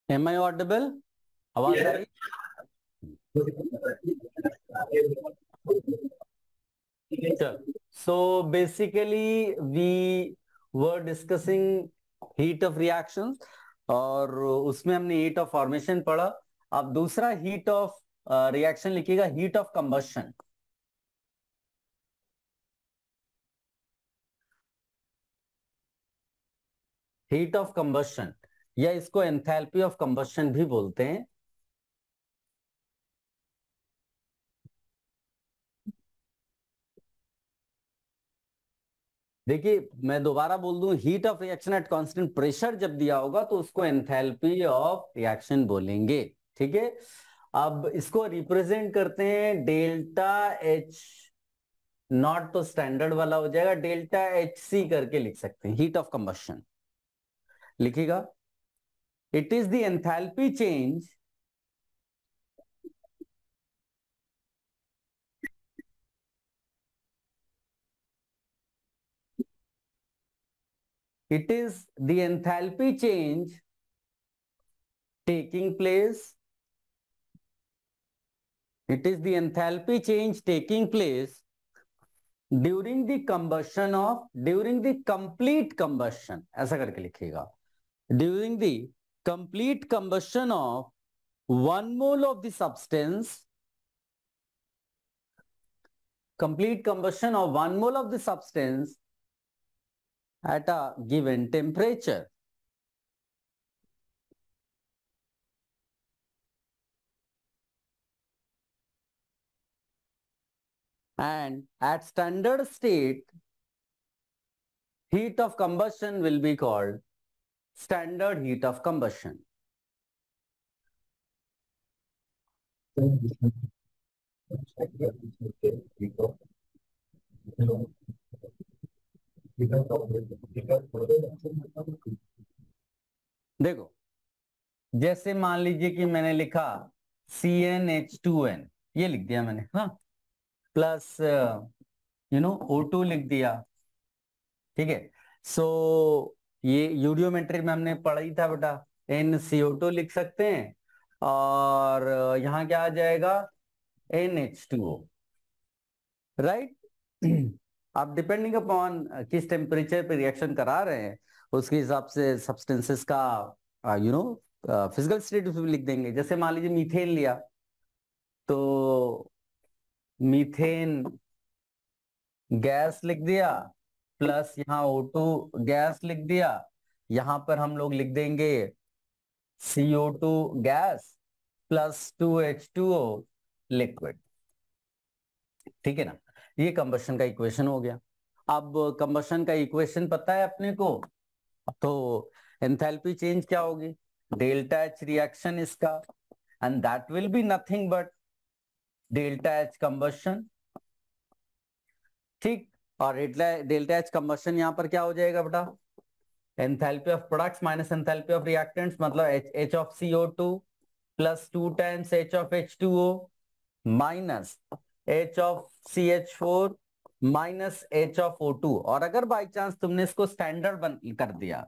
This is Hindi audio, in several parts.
M I audible? आवाज आ रही? So basically we were discussing heat of reactions, और उसमें हमने हीट ऑफ फॉर्मेशन पढ़ा। अब दूसरा हीट ऑफ रिएक्शन लिखिएगा, heat of combustion. Heat of combustion, या इसको एंथैल्पी ऑफ कंबशन भी बोलते हैं। देखिए, मैं दोबारा बोल दूं, heat of reaction at constant pressure जब दिया होगा तो उसको एंथैल्पी ऑफ रिएक्शन बोलेंगे। ठीक है, अब इसको रिप्रेजेंट करते हैं डेल्टा एच नॉट, तो स्टैंडर्ड वाला हो जाएगा, डेल्टा एच सी करके लिख सकते हैं। हीट ऑफ कंबशन लिखिएगा, it is the enthalpy change it is the enthalpy change taking place, it is the enthalpy change taking place during the combustion of, during the complete combustion, ऐसा करके लिखिएगा, during the complete combustion of 1 mole of the substance, complete combustion of 1 mole of the substance at a given temperature. And at standard state, heat of combustion will be called standard heat of combustion. देखो, जैसे मान लीजिए कि मैंने लिखा CnH2n, ये लिख दिया मैंने, हाँ, प्लस O2 लिख दिया। ठीक है, सो ये यूडियोमेट्री में हमने पढ़ा ही था बेटा, NCO2 लिख सकते हैं, और यहाँ क्या आ जाएगा, NH2O, राइट। आप डिपेंडिंग अपॉन किस टेम्परेचर पे रिएक्शन करा रहे हैं उसके हिसाब से सब्सटेंसेस का फिजिकल स्टेट भी लिख देंगे। जैसे मान लीजिए मीथेन लिया, तो मीथेन गैस लिख दिया, प्लस यहाँ O2 गैस लिख दिया, यहां पर हम लोग लिख देंगे CO2 gas plus 2H2O liquid. ठीक है ना, ये कंबशन का इक्वेशन हो गया। अब कंबशन का इक्वेशन पता है अपने को, तो एंथैल्पी चेंज क्या होगी, डेल्टा एच रिएक्शन इसका, and that will be nothing but delta H combustion. ठीक, और डेल्टा एच कंबशन यहां पर क्या हो जाएगा बेटा, enthalpy of products minus enthalpy of reactants, मतलब H of CO2 plus 2 times H of H2O minus H of CH4 minus H of O2। और अगर बाई चांस तुमने इसको स्टैंडर्ड कर दिया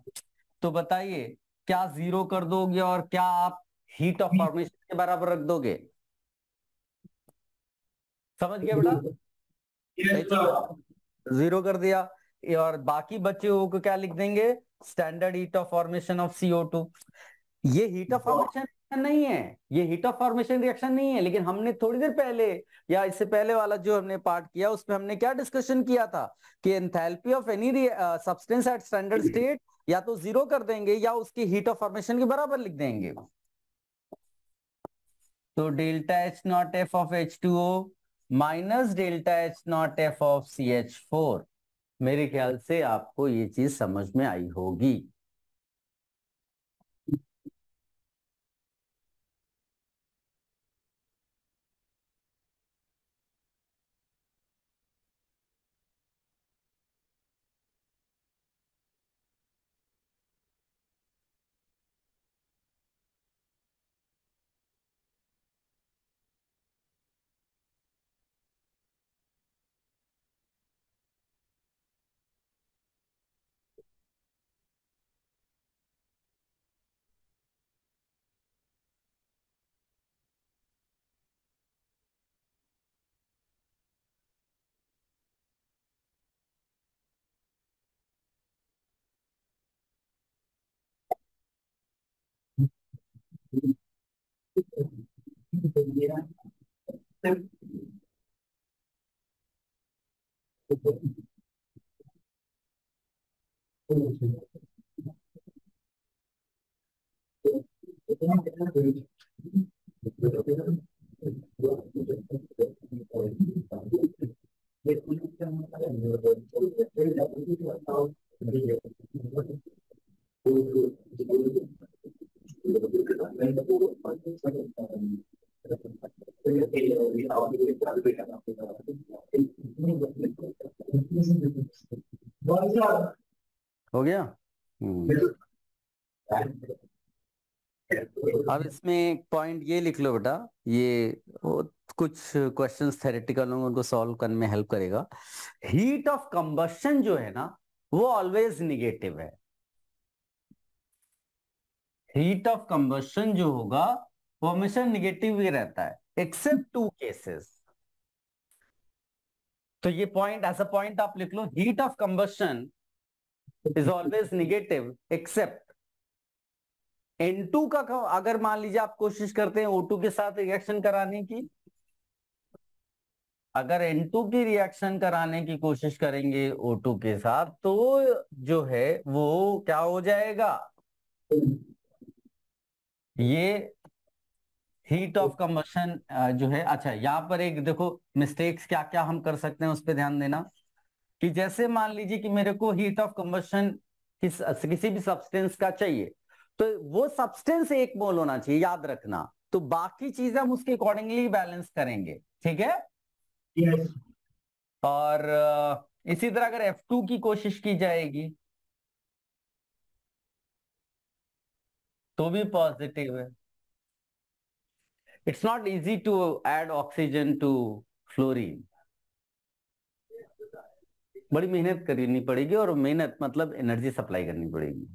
तो बताइए, क्या जीरो कर दोगे और क्या आप हीट ऑफ फॉर्मेशन के बराबर रख दोगे? समझ गए बेटा? जीरो कर दिया, और बाकी बचे हुए को क्या लिख देंगे, standard heat of formation of CO2। ये हीट ऑफ फॉर्मेशन नहीं है, ये हीट ऑफ फॉर्मेशन रिएक्शन नहीं है, लेकिन हमने थोड़ी देर पहले या इससे पहले वाला जो हमने पार्ट किया उसमें हमने क्या डिस्कशन किया था कि enthalpy of any substance eight standard state या तो जीरो कर देंगे या उसकी हीट ऑफ फॉर्मेशन के बराबर लिख देंगे। तो delta H not F of H2O minus delta H not F of CH4। मेरे ख्याल से आपको ये चीज समझ में आई होगी। हो गया। अब इसमें एक पॉइंट ये लिख लो बेटा, ये कुछ क्वेश्चंस थेरेटिकल होंगे, उनको सॉल्व करने में हेल्प करेगा। हीट ऑफ कंबशन जो है ना, वो ऑलवेज निगेटिव है। हीट ऑफ कंबशन जो होगा वो हमेशा निगेटिव ही रहता है, एक्सेप्ट 2 केसेस। तो ये पॉइंट, ऐसा पॉइंट आप लिख लो, heat of combustion is always negative except N2 का। अगर मान लीजिए आप कोशिश करते हैं O2 के साथ रिएक्शन कराने की, अगर N2 की रिएक्शन कराने की कोशिश करेंगे O2 के साथ, तो जो है वो क्या हो जाएगा, ये हीट ऑफ कंबशन जो है। अच्छा, यहां पर एक देखो मिस्टेक्स क्या क्या हम कर सकते हैं, उस पर ध्यान देना। कि जैसे मान लीजिए कि मेरे को हीट ऑफ कंबशन किसी भी सब्सटेंस का चाहिए, तो वो सब्सटेंस 1 मोल होना चाहिए, याद रखना। तो बाकी चीजें हम उसके अकॉर्डिंगली बैलेंस करेंगे, ठीक है। yes. और इसी तरह अगर F2 की कोशिश की जाएगी तो भी पॉजिटिव है। It's not easy to add oxygen to fluorine, बड़ी मेहनत करनी पड़ेगी, और मेहनत मतलब एनर्जी सप्लाई करनी पड़ेगी।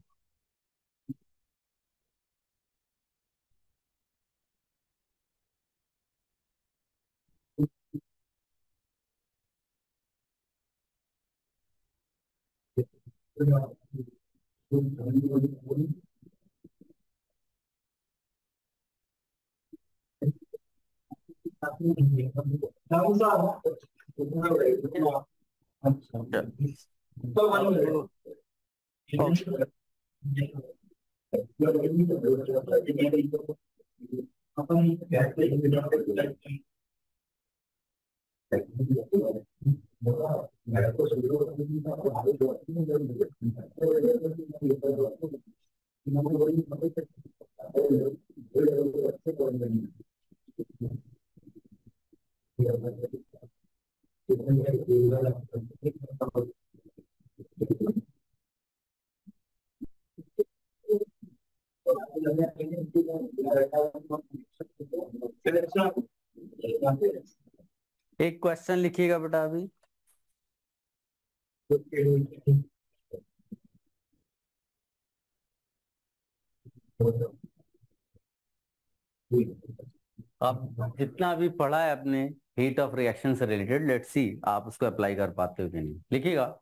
एक क्वेश्चन लिखिएगा बेटा अभी। अब जितना भी पढ़ा है अपने हीट ऑफ रिएक्शन से रिलेटेड, लेट्स सी आप उसको अप्लाई कर पाते हो कि नहीं। लिखिएगा,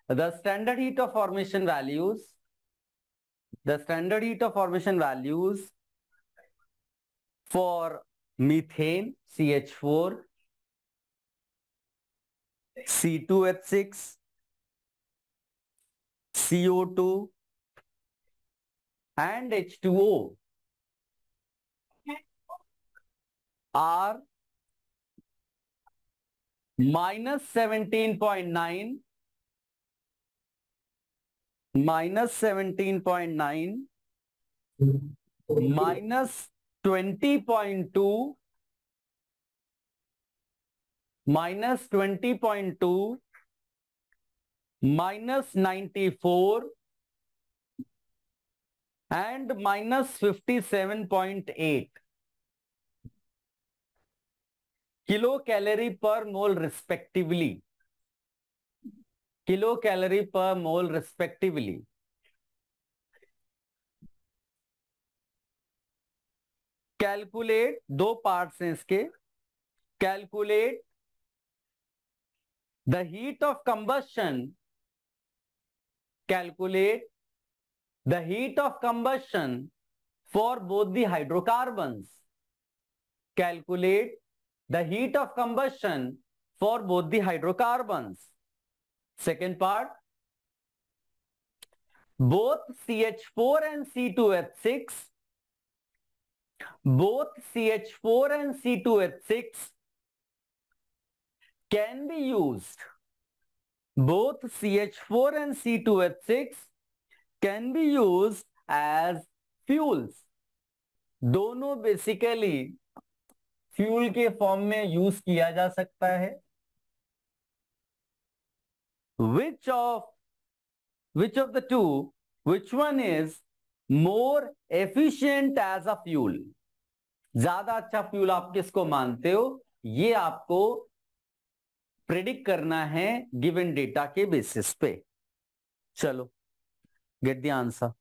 the standard heat of formation values, the standard heat of formation values for methane CH4, C2H6, CO2 and H2O are -17.9, -17.9, -20.2, -20.2, -94 and -57.8 kilo calorie पर मोल रिस्पेक्टिवली, किलो कैलोरी पर मोल रिस्पेक्टिवली। कैलकुलेट, 2 पार्ट्स हैं इसके, calculate the heat of combustion, calculate the heat of combustion for both the hydrocarbons. Calculate the heat of combustion for both the hydrocarbons. Second part, both CH4 and C2H6, both CH4 and C2H6 can be used. Both CH4 and C2H6 can be used as fuels. दोनों बेसिकली फ्यूल के फॉर्म में यूज किया जा सकता है. Which of the two, which one is more efficient as a fuel? ज्यादा अच्छा फ्यूल आप किसको मानते हो, ये आपको प्रेडिक्ट करना है गिवन डेटा के बेसिस पे. चलो, गेट द आंसर.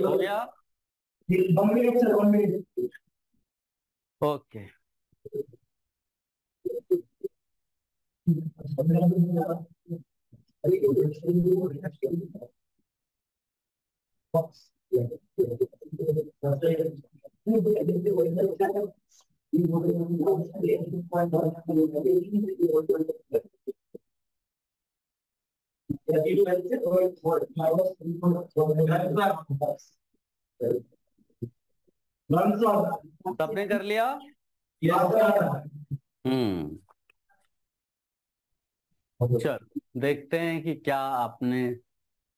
हो गया? ओके, सबने कर लिया? चल देखते हैं कि क्या आपने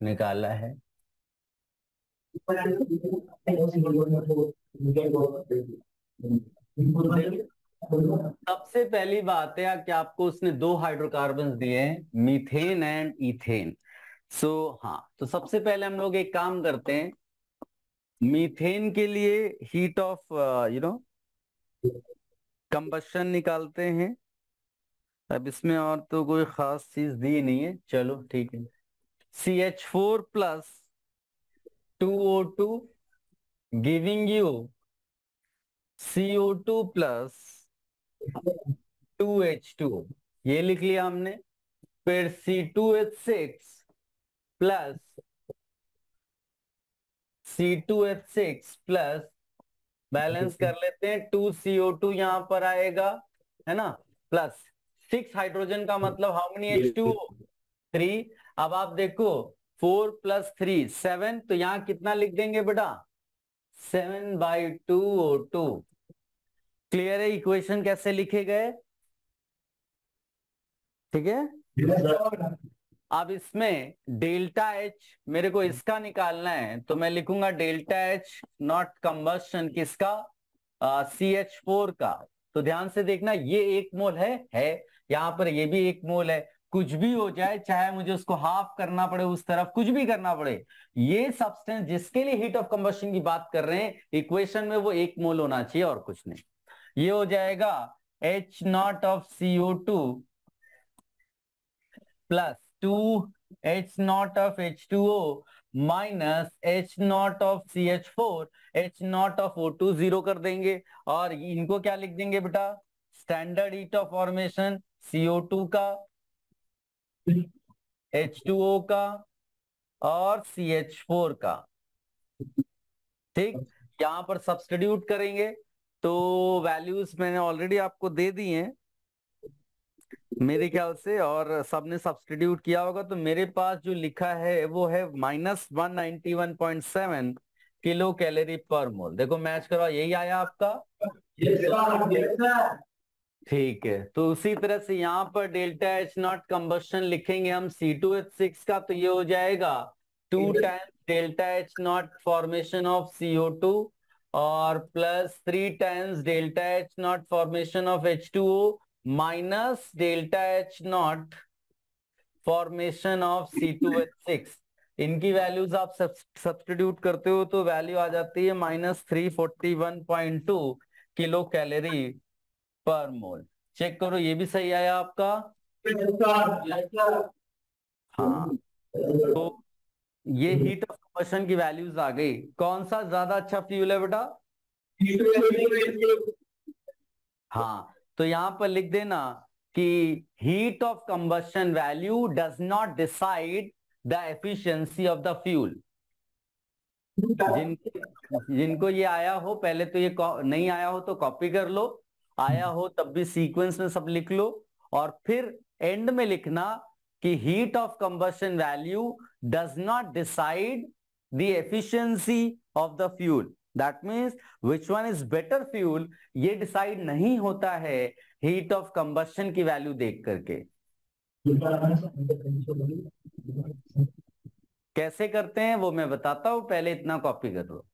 निकाला है। सबसे पहली बात है कि आपको उसने 2 हाइड्रोकार्बन दिए हैं, मीथेन एंड इथेन। सो हाँ, तो सबसे पहले हम लोग एक काम करते हैं, मीथेन के लिए हीट ऑफ कंबशन निकालते हैं। अब इसमें और तो कोई खास चीज दी नहीं है, चलो ठीक है। CH4 plus 2O2 giving you CO2 plus 2H2O, ये लिख लिया हमने। फिर C2H6 plus C2H6 plus balance कर लेते हैं, 2CO2 यहां पर आएगा, है ना, प्लस 6 हाइड्रोजन का मतलब हाउ मेनी H2O? 3। अब आप देखो 4 प्लस 3 7, तो यहां कितना लिख देंगे बेटा? 7/2O2। क्लियर है इक्वेशन कैसे लिखे गए? ठीक है। अब इसमें डेल्टा एच मेरे को इसका निकालना है, तो मैं लिखूंगा डेल्टा एच नॉट कंबस्शन किसका? CH4 का। तो ध्यान से देखना, ये 1 मोल है यहां पर, ये भी 1 मोल है। कुछ भी हो जाए, चाहे मुझे उसको हाफ करना पड़े उस तरफ, कुछ भी करना पड़े, ये सब्सटेंस जिसके लिए हीट ऑफ कंबस्शन की बात कर रहे हैं इक्वेशन में, वो 1 मोल होना चाहिए और कुछ नहीं। ये हो जाएगा H0 of CO2 plus 2H0 of H2O minus H0 of CH4, H0 of O2 0 कर देंगे, और इनको क्या लिख देंगे बेटा? Standard heat of formation CO2 का, H2O का और CH4 का। ठीक, यहां पर सब्स्टिट्यूट करेंगे तो वैल्यूज मैंने ऑलरेडी आपको दे दी हैं मेरे ख्याल से, और सबने सब्स्टिट्यूट किया होगा। तो मेरे पास जो लिखा है वो है -191.7 किलो कैलोरी पर मोल। देखो मैच करो, यही आया आपका? ठीक है, तो उसी तरह से यहाँ पर डेल्टा एच नॉट कंबस्शन लिखेंगे हम C2H6 का, तो ये हो जाएगा 2 times delta H not formation of CO2 और plus 3 times delta H not formation of H2O minus delta H not formation of C2H6। इनकी वैल्यूज आप सब्स्टिट्यूट करते हो तो वैल्यू आ जाती है -341.2 किलो कैलोरी पर मोल। चेक करो, ये भी सही आया आपका? हाँ, तो ये हीट ऑफ कंबशन की वैल्यूज आ गई। कौन सा ज्यादा अच्छा फ्यूल है बेटा? हाँ, तो यहां पर लिख देना कि heat of combustion value does not decide the efficiency of the fuel. जिनको ये आया हो, पहले तो ये नहीं आया हो तो कॉपी कर लो, आया हो तब भी सीक्वेंस में सब लिख लो, और फिर एंड में लिखना कि heat of combustion value does not decide the efficiency of the fuel. That means which one is better fuel, ये डिसाइड नहीं होता है हीट ऑफ कंबशन की वैल्यू देख करके। कैसे करते हैं वो मैं बताता हूं, पहले इतना कॉपी कर लो।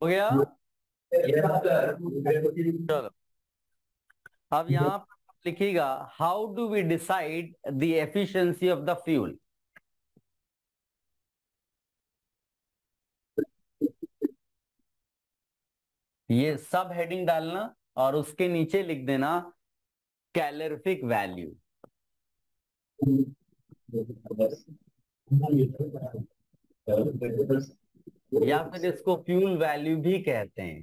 हो गया। चलो अब यहाँ पर लिखिएगा, how do we decide the efficiency of the fuel. ये सब हेडिंग डालना और उसके नीचे लिख देना कैलोरीफिक वैल्यू, या फिर इसको फ्यूल वैल्यू भी कहते हैं।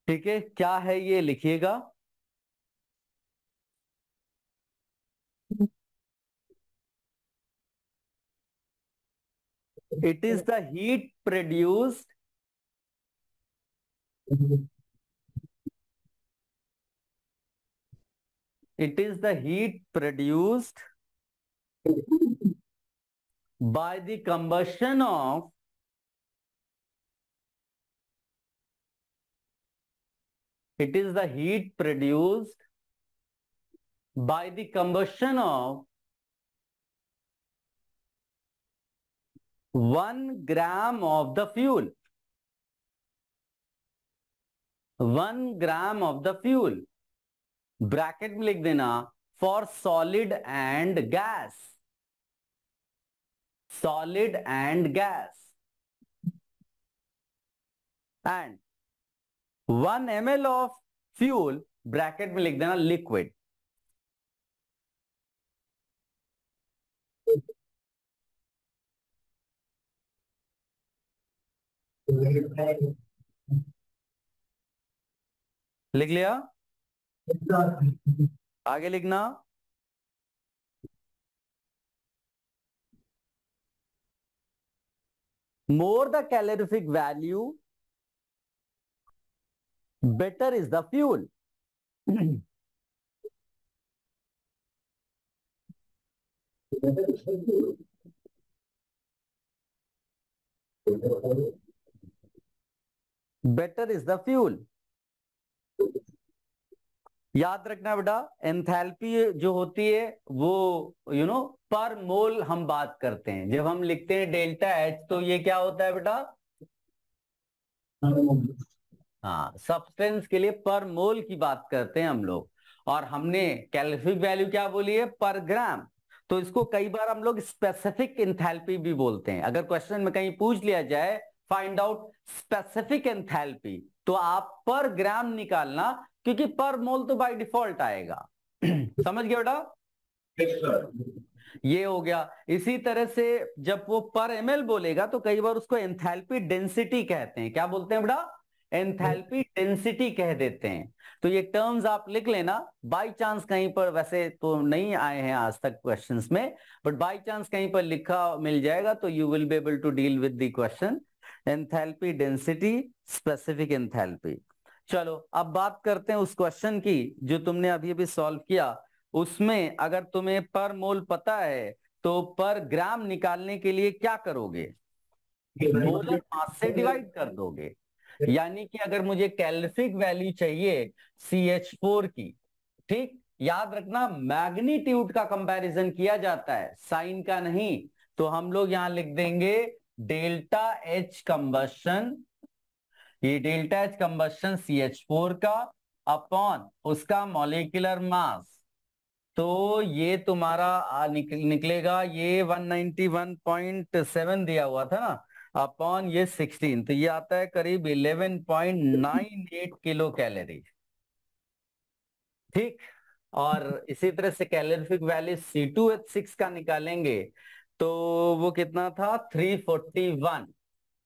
ठीक है, क्या है ये लिखिएगा। It is the heat produced by the combustion of of 1 gram of the fuel. 1 gram of the fuel, bracket में लिख देना for solid and gas, solid and gas, and 1 ml of fuel, bracket में लिख देना लिक्विड। लिख लिया, आगे लिखना। More the calorific value, better is the fuel. Better is the fuel. याद रखना बेटा, एंथैल्पी जो होती है वो पर मोल हम बात करते हैं। जब हम लिखते हैं डेल्टा एच तो ये क्या होता है बेटा? हाँ, सब्सटेंस के लिए पर मोल की बात करते हैं हम लोग। और हमने कैलोरीफिक वैल्यू क्या बोली है? पर ग्राम। तो इसको कई बार हम लोग स्पेसिफिक एंथैल्पी भी बोलते हैं। अगर क्वेश्चन में कहीं पूछ लिया जाए फाइंड आउट स्पेसिफिक एंथैल्पी, तो आप पर ग्राम निकालना, क्योंकि पर मोल तो बाय डिफॉल्ट आएगा। समझ गया बेटा? ये हो गया। इसी तरह से जब वो पर एमएल बोलेगा तो कई बार उसको एंथैल्पी डेंसिटी कहते हैं। क्या बोलते हैं बेटा? एंथैल्पी डेंसिटी कह देते हैं। तो ये टर्म्स आप लिख लेना, बाय चांस कहीं पर, वैसे तो नहीं आए हैं आज तक क्वेश्चंस में, बट बाय चांस कहीं पर लिखा मिल जाएगा तो you will be able to deal with the question. Enthalpy density, specific enthalpy. चलो अब बात करते हैं उस क्वेश्चन की जो तुमने अभी अभी सॉल्व किया। उसमें अगर तुम्हें पर मोल पता है तो पर ग्राम निकालने के लिए क्या करोगे, मोलर मास से डिवाइड कर दोगे। यानी कि अगर मुझे कैलोरिफिक वैल्यू चाहिए CH4 की, ठीक, याद रखना मैग्नीट्यूड का कंपैरिजन किया जाता है, साइन का नहीं। तो हम लोग यहां लिख देंगे डेल्टा एच कंबशन, ये डेल्टा एच कंबशन CH4 का अपॉन उसका मॉलिक्यूलर मास। तो ये तुम्हारा निकलेगा, ये 191.7 दिया हुआ था ना, अपॉन ये 16, तो ये आता है करीब 11.98 किलो कैलोरी। ठीक, और इसी तरह से कैलोरीफिक वैल्यू C2H6 का निकालेंगे तो वो कितना था, 341,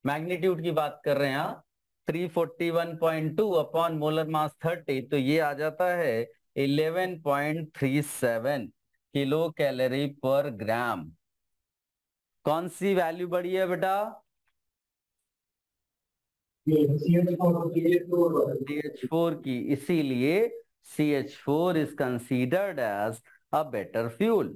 मैग्नीट्यूड की बात कर रहे हैं हाँ, 341.2 अपॉन मोलर मास 30, तो ये आ जाता है 11.37 किलो कैलोरी पर ग्राम। कौन सी वैल्यू बढ़ी है बेटा, CH4 की, इसीलिए CH4 is considered as a better fuel.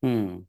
हम्म,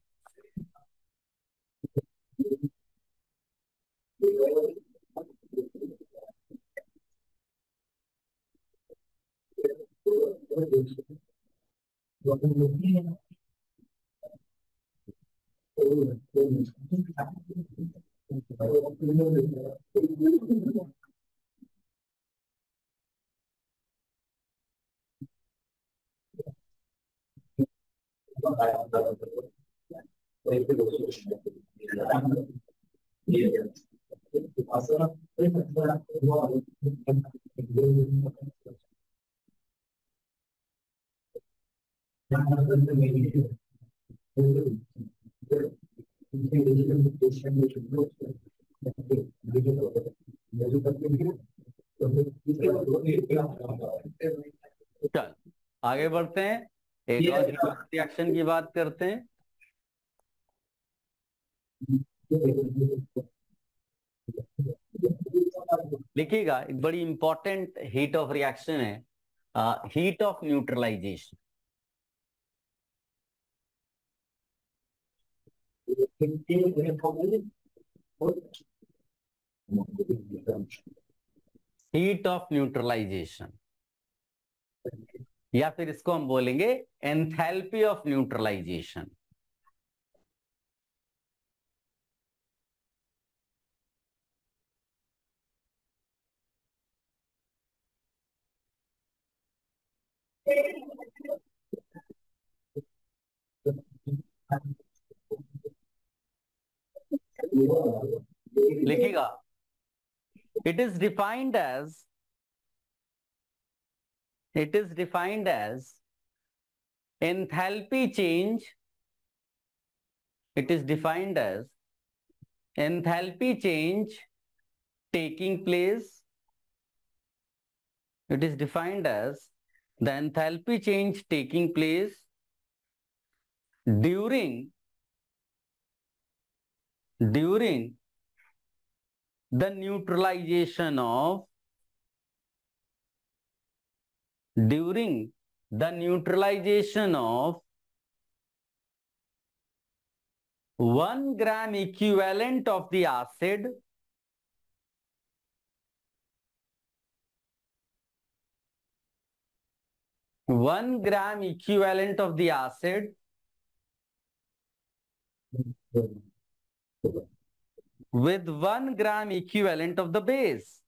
चल आगे बढ़ते हैं, एक और रिएक्शन की बात करते हैं। लिखिएगा, एक बड़ी इंपॉर्टेंट हीट ऑफ रिएक्शन है, heat of neutralization. Heat of neutralization, या फिर इसको हम बोलेंगे एंथैल्पी ऑफ न्यूट्रलाइजेशन। लिखिएगा, it is defined as enthalpy change, it is defined as enthalpy change taking place, it is defined as the enthalpy change taking place during the neutralization of during the neutralization of 1 gram equivalent of the acid with 1 gram equivalent of the base.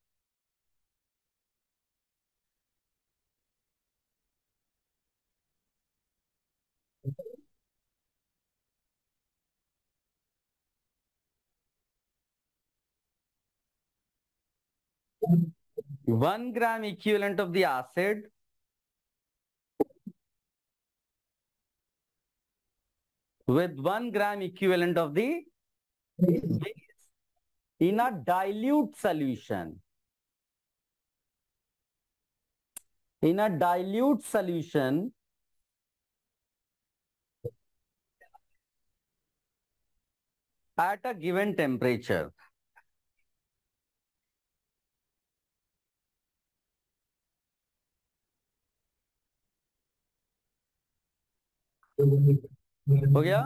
One gram equivalent of the acid with 1 gram equivalent of the base in a dilute solution. in a dilute solution at a given temperature. हो गया?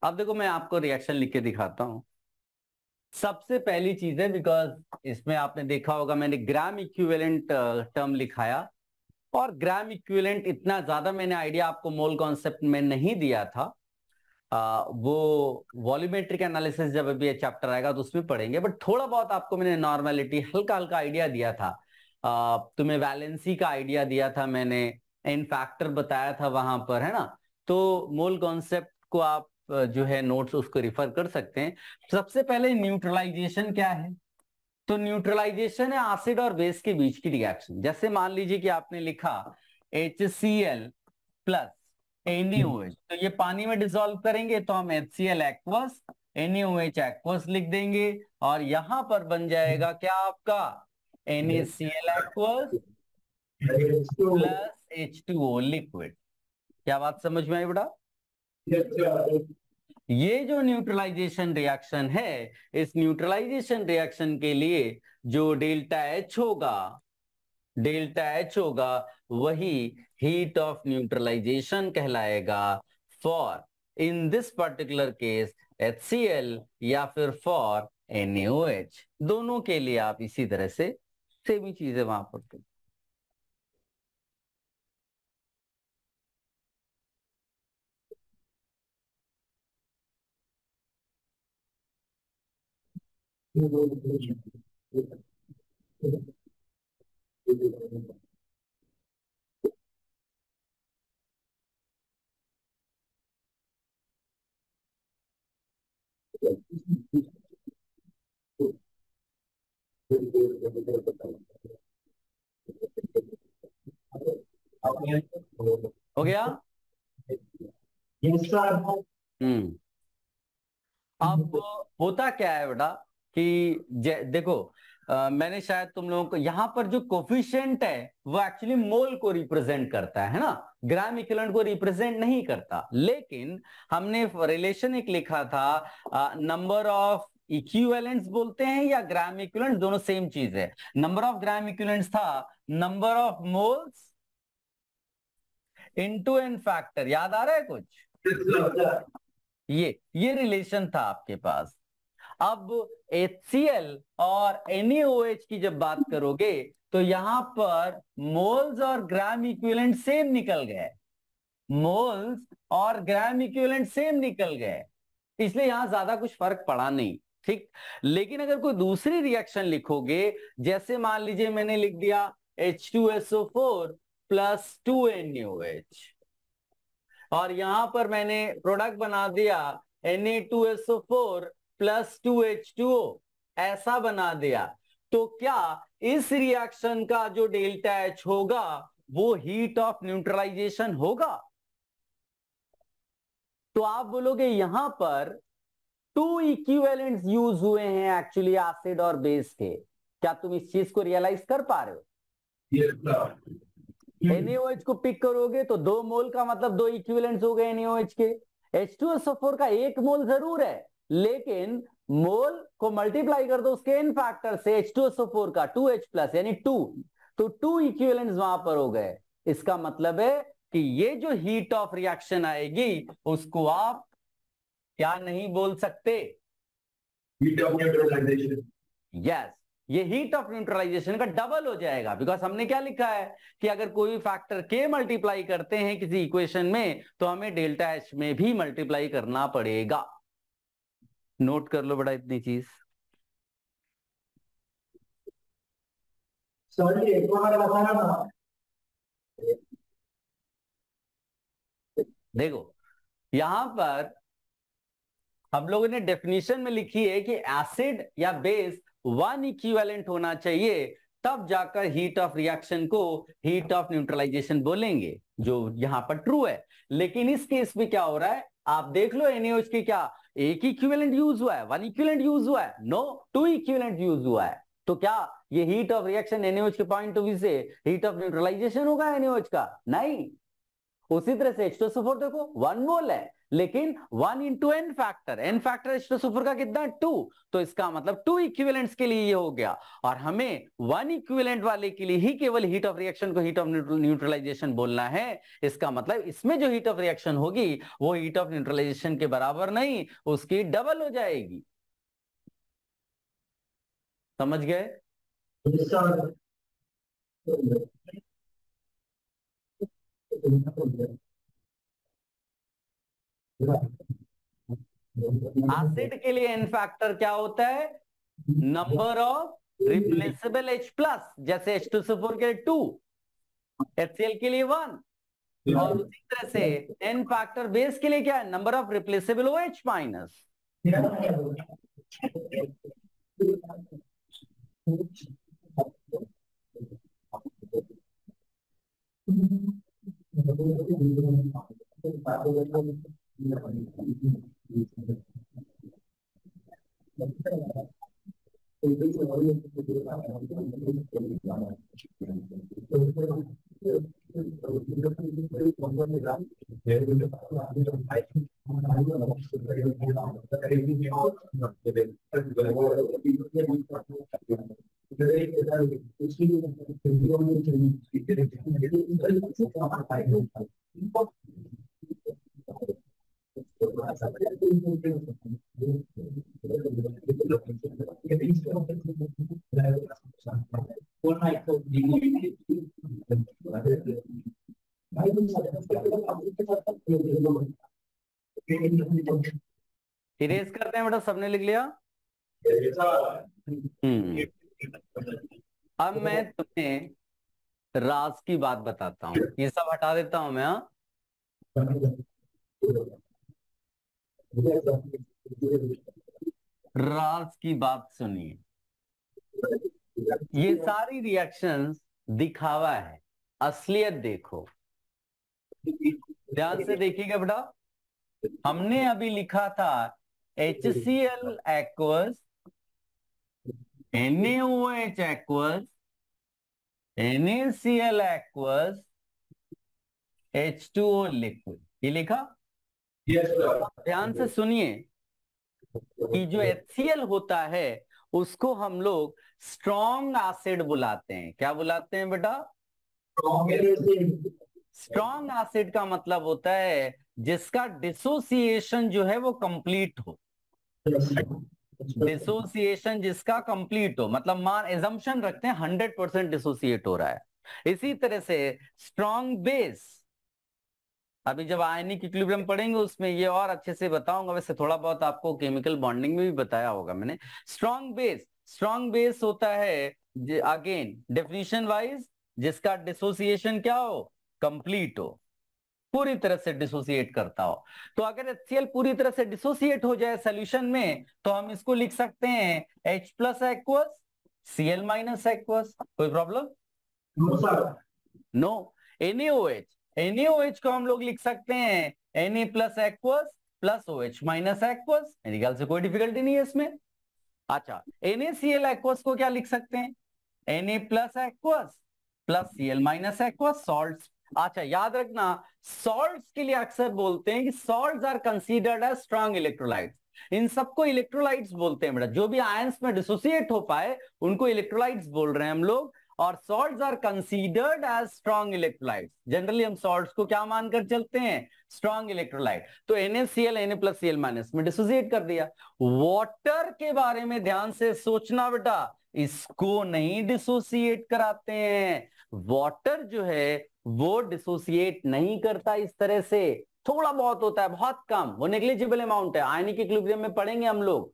अब देखो मैं आपको रिएक्शन लिख के दिखाता हूं। सबसे पहली चीज है, बिकॉज इसमें आपने देखा होगा मैंने ग्राम इक्विवेलेंट टर्म लिखाया, और ग्राम इक्विवेलेंट इतना ज्यादा मैंने आइडिया आपको मोल कॉन्सेप्ट में नहीं दिया था। वो वॉल्यूमेट्रिक एनालिसिस जब अभी ये चैप्टर आएगा तो उसमें पढ़ेंगे, बट थोड़ा बहुत आपको मैंने नॉर्मेलिटी हल्का हल्का आइडिया दिया था। तुम्हें वैलेंसी का आइडिया दिया था मैंने, इन फैक्टर बताया था वहां पर, है ना। तो मोल कॉन्सेप्ट को आप जो है नोट्स उसको रिफर कर सकते हैं। सबसे पहले न्यूट्रलाइजेशन क्या है? तो न्यूट्रलाइजेशन है एसिड और बेस के बीच की रिएक्शन। जैसे मान लीजिए कि आपने लिखा HCl प्लस NaOH, तो ये पानी में डिसॉल्व करेंगे तो हम HCl एक्वस NaOH एक्वस लिख देंगे, और यहां पर बन जाएगा क्या आपका NaCl aqueous plus H2O liquid. क्या बात समझ में आई बेटा? ये जो न्यूट्रलाइजेशन रिएक्शन है, इस न्यूट्रलाइजेशन रिएक्शन के लिए जो डेल्टा H होगा वही हीट ऑफ न्यूट्रलाइजेशन कहलाएगा, for in this particular case HCl या फिर फॉर NaOH। दोनों के लिए आप इसी तरह से सेम ही चीजें वहां पर। हो गया? हम्म। अब होता क्या है बेटा कि देखो, मैंने शायद तुम लोगों को यहां पर जो कोफिशिएंट है वो एक्चुअली मोल को रिप्रेजेंट करता है ना, ग्राम इक्विवेलेंट को रिप्रेजेंट नहीं करता। लेकिन हमने रिलेशन एक लिखा था, नंबर ऑफ इक्विवेलेंट्स बोलते हैं या ग्राम इक्विवेलेंट्स, दोनों सेम चीज है। नंबर ऑफ ग्राम इक्विवेलेंट्स था number of moles into n factor. याद आ रहा है कुछ? ये रिलेशन था आपके पास। अब HCl और NaOH की जब बात करोगे तो यहां पर मोल्स और ग्राम इक्विवेलेंट सेम निकल गए, मोल्स और ग्राम इक्विवेलेंट सेम निकल गए, इसलिए यहां ज्यादा कुछ फर्क पड़ा नहीं। ठीक। लेकिन अगर कोई दूसरी रिएक्शन लिखोगे, जैसे मान लीजिए मैंने लिख दिया H2SO4 प्लस 2NaOH, और यहां पर मैंने प्रोडक्ट बना दिया Na2SO4 प्लस 2H2O, ऐसा बना दिया, तो क्या इस रिएक्शन का जो डेल्टा H होगा वो हीट ऑफ न्यूट्रलाइजेशन होगा? तो आप बोलोगे यहां पर टू इक्विवेलेंट्स यूज हुए हैं एक्चुअली एसिड और बेस के। क्या तुम इस चीज को रियलाइज कर पा रहे हो? NaOH को पिक करोगे तो 2 मोल का मतलब 2 इक्विवेलेंट्स हो गए NaOH के। H2SO4 का 1 मोल जरूर है, लेकिन मोल को मल्टीप्लाई कर दो उसके इन फैक्टर से, H2SO4 का 2H प्लस यानी 2, तो 2 इक्विवेलेंट्स वहां पर हो गए। इसका मतलब है कि ये जो हीट ऑफ रिएक्शन आएगी उसको आप क्या नहीं बोल सकते? Heat of neutralization. यस, ये हीट ऑफ न्यूट्रलाइजेशन का डबल हो जाएगा, बिकॉज हमने क्या लिखा है कि अगर कोई फैक्टर के मल्टीप्लाई करते हैं किसी इक्वेशन में तो हमें डेल्टा H में भी मल्टीप्लाई करना पड़ेगा। नोट कर लो बेटा इतनी चीज। सॉरी एक बार बताना था। देखो यहां पर हम लोगों ने डेफिनेशन में लिखी है कि एसिड या बेस 1 इक्विवेलेंट होना चाहिए, तब जाकर हीट ऑफ रिएक्शन को हीट ऑफ न्यूट्रलाइजेशन बोलेंगे, जो यहां पर ट्रू है। लेकिन इस केस में क्या हो रहा है आप देख लो, NaOH के क्या एक इक्विवेलेंट यूज हुआ है, 1 इक्विवेलेंट यूज हुआ है? नो, 2 इक्विवेलेंट यूज हुआ है। तो क्या ये हीट ऑफ रिएक्शन NaOH के पॉइंट ऑफ व्यू से हीट ऑफ न्यूट्रलाइजेशन होगा NaOH का? नहीं। उसी तरह से H2SO4 देखो 1 मोल है, लेकिन 1 इंटू एन फैक्टर H2SO4 का कितना 2, तो इसका मतलब 2 इक्विवेलेंट्स के लिए ये हो गया। और हमें 1 इक्विवेलेंट वाले के लिए ही केवल हीट ऑफ रिएक्शन को हीट ऑफ न्यूट्रलाइजेशन बोलना है। इसका मतलब इसमें जो हीट ऑफ रिएक्शन होगी वो हीट ऑफ न्यूट्रलाइजेशन के बराबर नहीं, उसकी डबल हो जाएगी। समझ गए? एसिड के लिए एन फैक्टर क्या होता है? Number of replaceable H plus, जैसे H2SO4 के लिए 2, HCl के लिए 1, और उसी तरह से एन फैक्टर बेस के लिए क्या है? Number of replaceable OH minus. Erase करते हैं बेटा, सबने लिख लिया? अब मैं तुम्हें राज की बात बताता हूं, ये सब हटा देता हूं मैं। राज की बात सुनिए, ये सारी रिएक्शंस दिखावा है, असलियत देखो। ध्यान से देखिएगा बेटा, हमने अभी लिखा था HCl aqueous, NaOH aqueous, NaCl aqueous, H2O liquid, ये लिखा? ध्यान से सुनिए कि जो HCl होता है उसको हम लोग स्ट्रॉन्ग एसिड बुलाते हैं। क्या बुलाते हैं बेटा? स्ट्रॉन्ग एसिड का मतलब होता है जिसका डिसोसिएशन जो है वो कंप्लीट हो। डिसोसिएशन जिसका कंप्लीट हो, मतलब मान एजम्पशन रखते हैं 100% डिसोसिएट हो रहा है। इसी तरह से स्ट्रॉन्ग बेस, अभी जब आयनिक इक्विलिब्रियम पढ़ेंगे उसमें ये और अच्छे से बताऊंगा, वैसे थोड़ा बहुत आपको केमिकल बॉन्डिंग में भी बताया होगा मैंने। स्ट्रॉन्ग बेस होता है अगेन डेफिनेशन वाइज जिसका डिसोसिएशन क्या हो? कंप्लीट हो, पूरी तरह से डिसोसिएट करता हो। तो अगर HCl पूरी तरह से डिसोसिएट हो जाए सोल्यूशन में तो हम इसको लिख सकते हैं H plus aqueous, Cl minus aqueous. कोई प्रॉब्लम? नो। NaOH को हम लोग लिख सकते हैं Na plus aqueous plus OH minus aqueous. मेरे ख्याल से कोई डिफिकल्टी नहीं है इसमें। अच्छा, NaCl एक्वस को क्या लिख सकते हैं? Na plus aqueous plus Cl minus aqueous, salts. अच्छा, याद रखना सॉल्ट्स के लिए अक्सर बोलते हैं कि salts are considered as strong electrolytes. इन सबको इलेक्ट्रोलाइट्स बोलते हैं बेटा, जो भी आयंस में डिसोसिएट हो पाए उनको इलेक्ट्रोलाइट्स बोल रहे हैं हम लोग। और salts are considered as strong electrolytes. Generally हम सॉल्ट्स को क्या मानकर चलते हैं? Strong electrolyte. तो NaCl Na plus Cl minus में डिसोसिएट कर दिया। वाटर के बारे में ध्यान से सोचना बेटा, इसको नहीं डिसोसिएट कराते हैं। वाटर जो है वो डिसोसिएट नहीं करता इस तरह से, थोड़ा बहुत होता है, बहुत कम, वो नेग्लिजिबल अमाउंट है। आयनिक इक्विलिब्रियम में पढ़ेंगे हम लोग,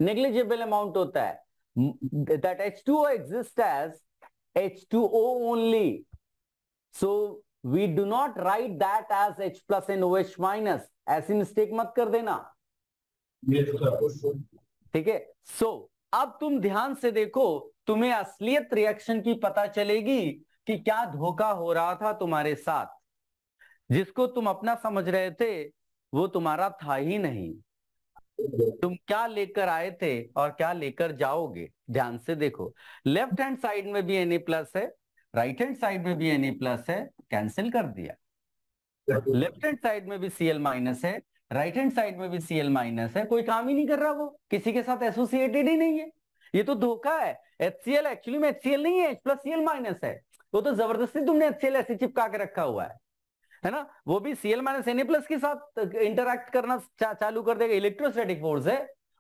नेग्लिजिबल अमाउंट होता है। that H2O exists as H2O only, so we do not write that as H plus and OH minus। ऐसी मिस्टेक मत कर देना, ठीक है? सो अब तुम ध्यान से देखो, तुम्हें असलियत रिएक्शन की पता चलेगी कि क्या धोखा हो रहा था तुम्हारे साथ। जिसको तुम अपना समझ रहे थे वो तुम्हारा था ही नहीं। तुम क्या लेकर आए थे और क्या लेकर जाओगे, ध्यान से देखो। लेफ्ट हैंड साइड में भी Na प्लस है, राइट हैंड साइड में भी Na प्लस है, कैंसिल कर दिया। लेफ्ट हैंड साइड में भी Cl माइनस है, राइट हैंड साइड में भी Cl माइनस है, कोई काम ही नहीं कर रहा, वो किसी के साथ एसोसिएटेड ही नहीं है। ये तो धोखा है। HCl एक्चुअली में HCl नहीं है, H प्लस Cl माइनस है। वो तो जबरदस्ती तुमने HCl ऐसे चिपका के रखा हुआ है ना। वो भी Cl माइनस Na प्लस के साथ इंटरैक्ट करना चालू कर देगा, इलेक्ट्रोस्टैटिक फोर्स है।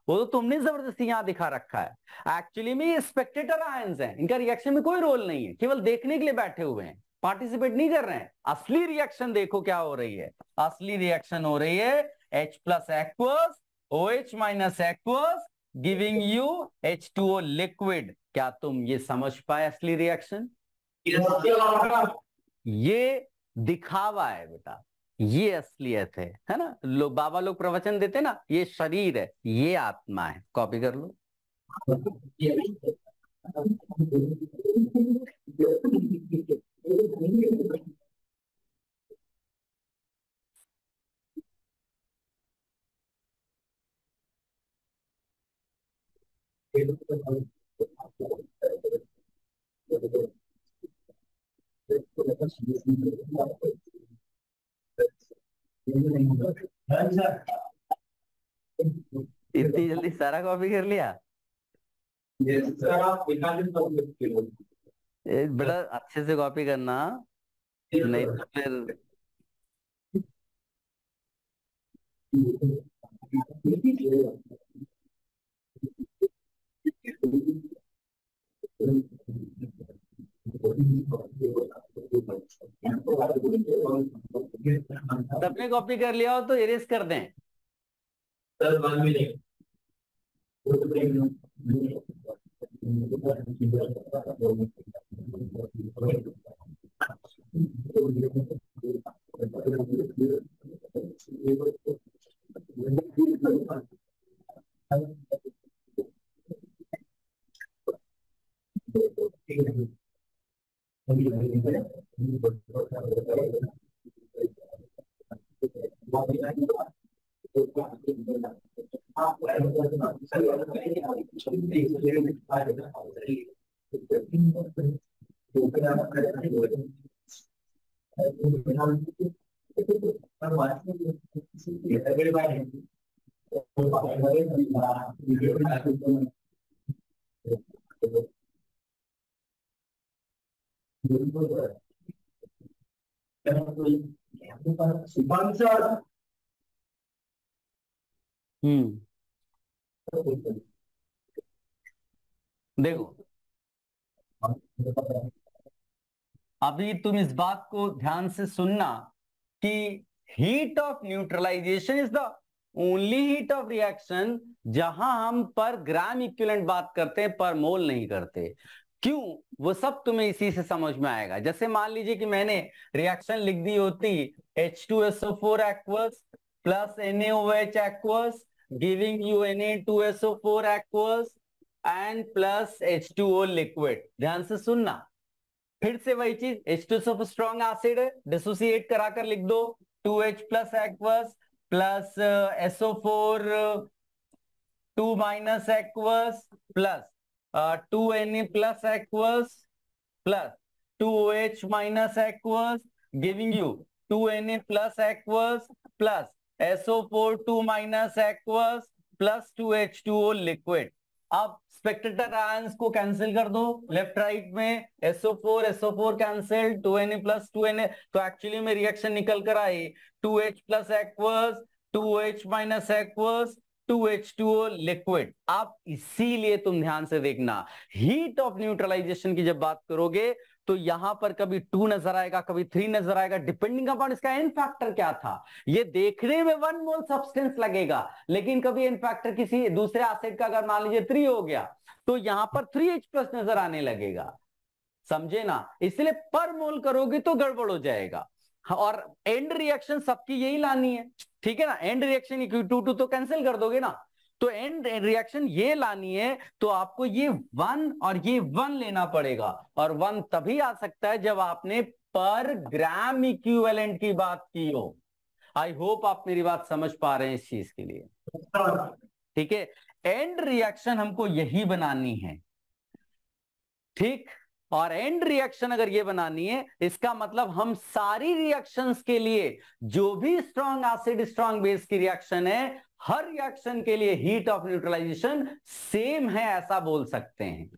वो तो तुमने जबरदस्ती यहां दिखा रखा है। एक्चुअली में ये स्पेक्टेटर आयंस हैं, इनका रिएक्शन में कोई रोल नहीं है, केवल देखने के लिए बैठे हुए हैं, पार्टिसिपेट नहीं कर रहे हैं। असली रिएक्शन देखो क्या हो रही है। असली रिएक्शन हो रही है H plus aqueous OH minus aqueous giving you H2O liquid. क्या तुम ये समझ पाए असली रिएक्शन? ये दिखावा है बेटा, ये असलियत है ना। लोग बाबा लोग प्रवचन देते ना, ये शरीर है, ये आत्मा है। कॉपी कर लो। इतनी जल्दी सारा कॉपी कर लिया? बेटा अच्छे से कॉपी करना, नहीं तो फिर सबने कॉपी कर लिया हो तो इरेज कर दें। देखो अभी तुम इस बात को ध्यान से सुनना कि heat of neutralization is the only heat of reaction जहां हम पर ग्राम इक्विवेलेंट बात करते हैं, पर मोल नहीं करते। क्यों? वो सब तुम्हें इसी से समझ में आएगा। जैसे मान लीजिए कि मैंने रिएक्शन लिख दी होती H2SO4 aqueous plus NaOH aqueous giving you Na2SO4 aqueous and plus H2O liquid. ध्यान से सुनना, फिर से वही चीज, H2SO स्ट्रॉन्ग एसिड है, डिसोसिएट कराकर लिख दो 2H plus aqueous plus SO4 2 minus aqueous plus 2Na plus aqueous plus 2OH minus aqueous giving you 2Na plus aqueous plus SO4 2 minus aqueous plus 2H2O liquid. अब स्पेक्टेटर आयंस को कैंसिल कर दो लेफ्ट राइट में, SO4 cancel, 2Na plus 2Na, तो एक्चुअली में रिएक्शन निकल कर आई 2H plus aqueous 2OH minus aqueous 2H2O liquid. अब इसीलिए तुम ध्यान से देखना, हीट ऑफ न्यूट्रलाइजेशन की जब बात करोगे तो यहां पर कभी 2 नजर आएगा, कभी 3 नजर आएगा, डिपेंडिंग अपॉन इसका एन फैक्टर क्या था। ये देखने में 1 मोल सब्सटेंस लगेगा, लेकिन कभी एन फैक्टर किसी दूसरे एसिड का अगर मान लीजिए 3 हो गया तो यहां पर 3H प्लस नजर आने लगेगा। समझे ना? इसलिए पर मोल करोगे तो गड़बड़ हो जाएगा। और एंड रिएक्शन सबकी यही लानी है, ठीक है ना। एंड रिएक्शन Q2 तो कैंसिल कर दोगे ना, तो एंड रिएक्शन ये लानी है तो आपको ये 1 और ये 1 लेना पड़ेगा। और 1 तभी आ सकता है जब आपने पर ग्राम इक्विवेलेंट की बात की हो। आई होप आप मेरी बात समझ पा रहे हैं इस चीज के लिए। ठीक है, एंड रिएक्शन हमको यही बनानी है, ठीक। और एंड रिएक्शन अगर ये बनानी है, इसका मतलब हम सारी रिएक्शंस के लिए, जो भी स्ट्रॉन्ग एसिड स्ट्रॉन्ग बेस की रिएक्शन है, हर रिएक्शन के लिए हीट ऑफ न्यूट्रलाइजेशन सेम है, ऐसा बोल सकते हैं।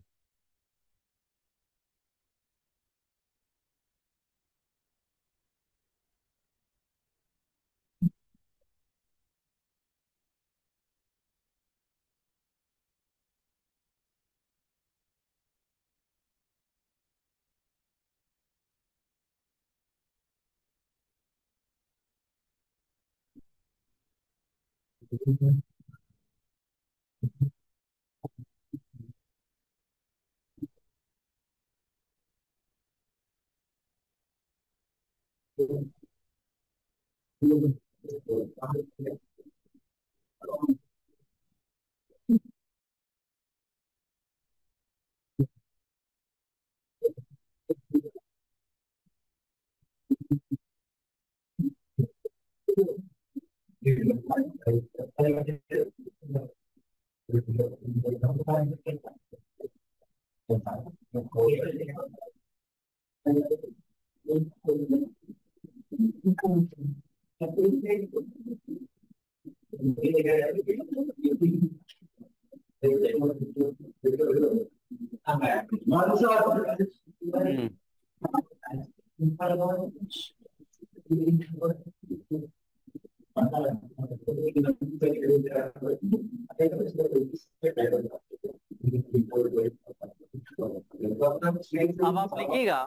अब आप लिखिएगा,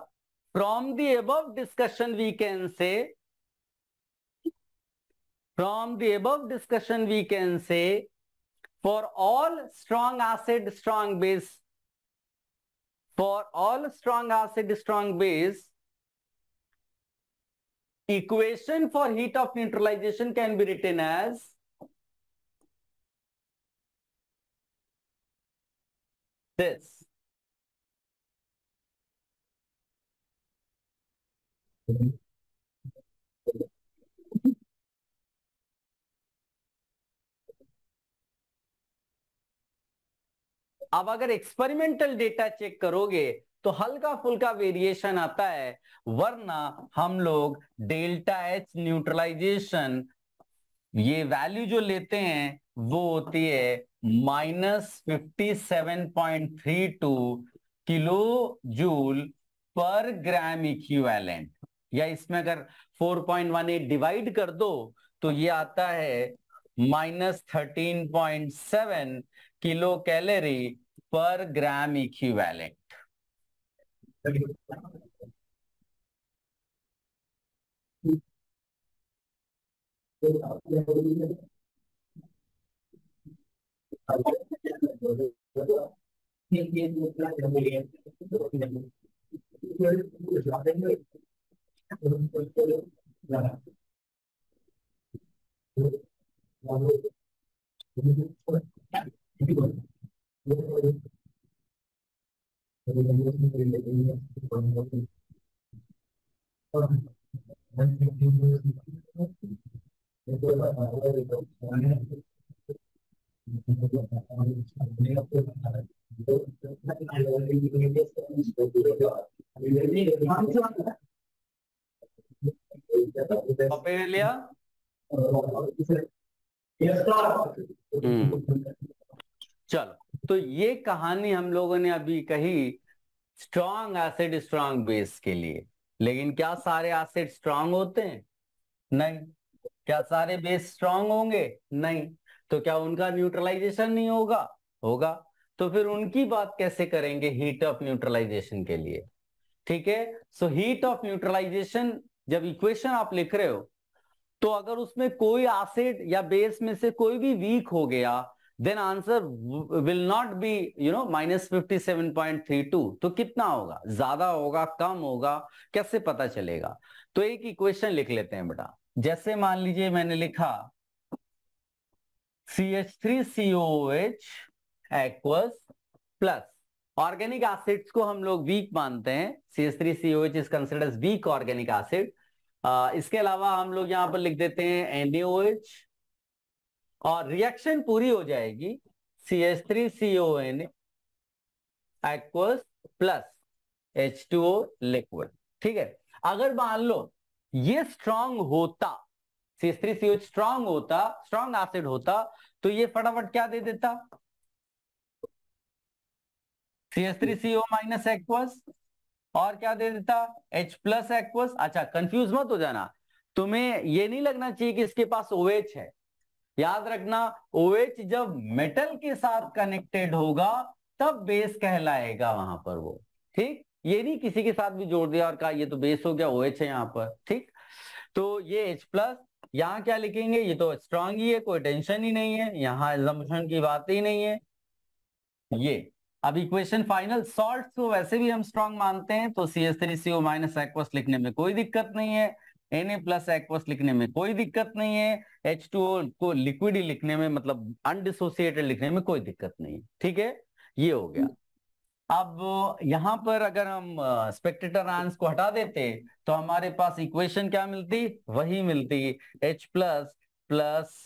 from the above discussion we can say, from the above discussion we can say, for all strong acid strong base, for all strong acid strong base, equation for heat of neutralization can be written as this. अब अगर एक्सपेरिमेंटल डेटा चेक करोगे तो हल्का फुल्का वेरिएशन आता है, वरना हम लोग डेल्टा एच न्यूट्रलाइजेशन ये वैल्यू जो लेते हैं वो होती है -57.32 किलो जूल पर ग्राम इक्विवेलेंट, या इसमें अगर 4.18 डिवाइड कर दो तो ये आता है -13.7 किलो कैलोरी पर ग्राम इक्विवेलेंट। कॉपी ले लिया? चलो, तो ये कहानी हम लोगों ने अभी कही स्ट्रॉन्ग एसिड स्ट्रॉन्ग बेस के लिए, लेकिन क्या सारे एसिड स्ट्रॉन्ग होते हैं? नहीं। क्या सारे बेस स्ट्रॉन्ग होंगे? नहीं। तो क्या उनका न्यूट्रलाइजेशन नहीं होगा? होगा। तो फिर उनकी बात कैसे करेंगे हीट ऑफ न्यूट्रलाइजेशन के लिए? ठीक है, सो हीट ऑफ न्यूट्रलाइजेशन जब इक्वेशन आप लिख रहे हो, तो अगर उसमें कोई एसिड या बेस में से कोई भी वीक हो गया, then answer will not be -57.32। तो कितना होगा? ज्यादा होगा, कम होगा, कैसे पता चलेगा? तो एक इक्वेशन लिख लेते हैं बेटा। जैसे मान लीजिए मैंने लिखा CH3COOH aqueous plus, organic acids को हम लोग वीक मानते हैं, CH3COH is considered as weak organic acid. इसके अलावा हम लोग यहां पर लिख देते हैं NaOH और रिएक्शन पूरी हो जाएगी CH3CON aqueous plus H2O liquid. ठीक है, अगर मान लो ये स्ट्रांग होता, CH3COH स्ट्रांग होता, स्ट्रांग एसिड होता, तो ये फटाफट क्या दे देता, CH3CO माइनस एक्वस, और क्या दे देता, H प्लस एक्वस। अच्छा, कंफ्यूज मत हो जाना, तुम्हें ये नहीं लगना चाहिए कि इसके पास OH है। याद रखना, OH जब मेटल के साथ कनेक्टेड होगा तब बेस कहलाएगा वहां पर वो। ठीक, ये नहीं किसी के साथ भी जोड़ दिया और कहा ये तो बेस हो गया, OH है यहाँ पर। ठीक, तो ये H प्लस, यहाँ क्या लिखेंगे, ये तो स्ट्रांग ही है, कोई टेंशन ही नहीं है, यहाँ एजम्पशन की बात ही नहीं है। ये अब इक्वेशन फाइनल, सॉल्ट को वैसे भी हम स्ट्रांग मानते हैं, तो CH3CO माइनस एक्वस लिखने में कोई दिक्कत नहीं है, Na प्लस एक्वस लिखने में कोई दिक्कत नहीं है, H2O को लिक्विड ही लिखने में, मतलब अनडिसोसिएटेड लिखने में कोई दिक्कत नहीं है। ठीक है, ये हो गया। अब यहां पर अगर हम स्पेक्टेटर आयंस को हटा देते तो हमारे पास इक्वेशन क्या मिलती, वही मिलती, H plus plus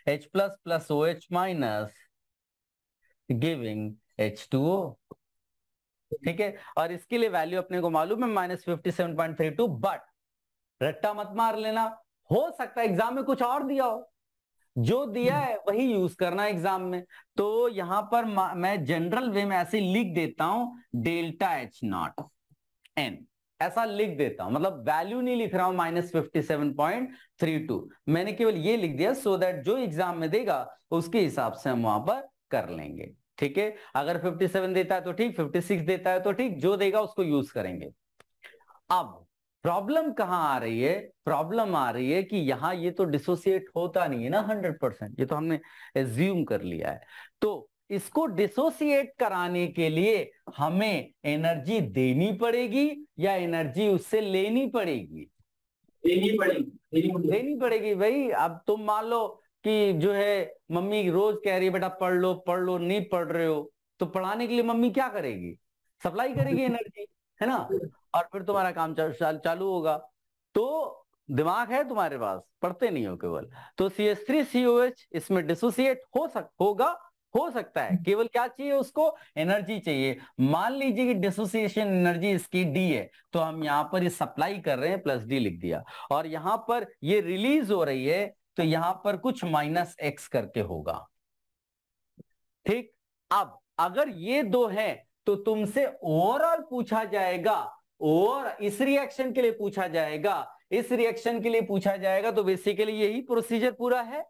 H plus plus OH minus giving H2O। ठीक है, और इसके लिए वैल्यू अपने को मालूम है -57.32, बट रट्टा मत मार लेना, हो सकता है एग्जाम में कुछ और दिया हो, जो दिया है वही यूज करना एग्जाम में। तो यहां पर मैं जनरल वे में ऐसे लिख देता हूं ΔH0n, ऐसा लिख देता हूं, मतलब वैल्यू नहीं लिख रहा हूं -57.32, मैंने केवल ये लिख दिया सो दैट जो एग्जाम में देगा उसके हिसाब से हम वहां पर कर लेंगे। ठीक है, अगर 57 देता है तो ठीक, 56 देता है तो ठीक, जो देगा उसको यूज करेंगे। अब प्रॉब्लम कहां आ रही है, प्रॉब्लम आ रही है कि यहां ये तो डिसोसिएट होता नहीं है ना 100%, ये तो हमने एज्यूम कर लिया है। तो इसको डिसोसिएट कराने के लिए हमें एनर्जी देनी पड़ेगी या एनर्जी उससे लेनी पड़ेगी, देनी पड़ेगी भाई। अब तुम मान लो कि जो है मम्मी रोज कह रही है बेटा पढ़ लो पढ़ लो, नहीं पढ़ रहे हो, तो पढ़ाने के लिए मम्मी क्या करेगी, सप्लाई करेगी एनर्जी, है ना, और फिर तुम्हारा काम चालू होगा। तो दिमाग है तुम्हारे पास, पढ़ते नहीं हो केवल। तो CH3COH इसमें डिसोसिएट हो सकता है, केवल क्या चाहिए उसको, एनर्जी चाहिए। मान लीजिए कि डिसोसिएशन एनर्जी इसकी D है, तो हम यहां पर ये सप्लाई कर रहे हैं +D लिख दिया, और यहां पर ये रिलीज हो रही है, तो यहां पर कुछ -X करके होगा। ठीक, अब अगर ये दो हैं तो तुमसे ओवरऑल पूछा जाएगा, और इस रिएक्शन के लिए पूछा जाएगा, इस रिएक्शन के लिए पूछा जाएगा, तो बेसिकली यही प्रोसीजर पूरा है।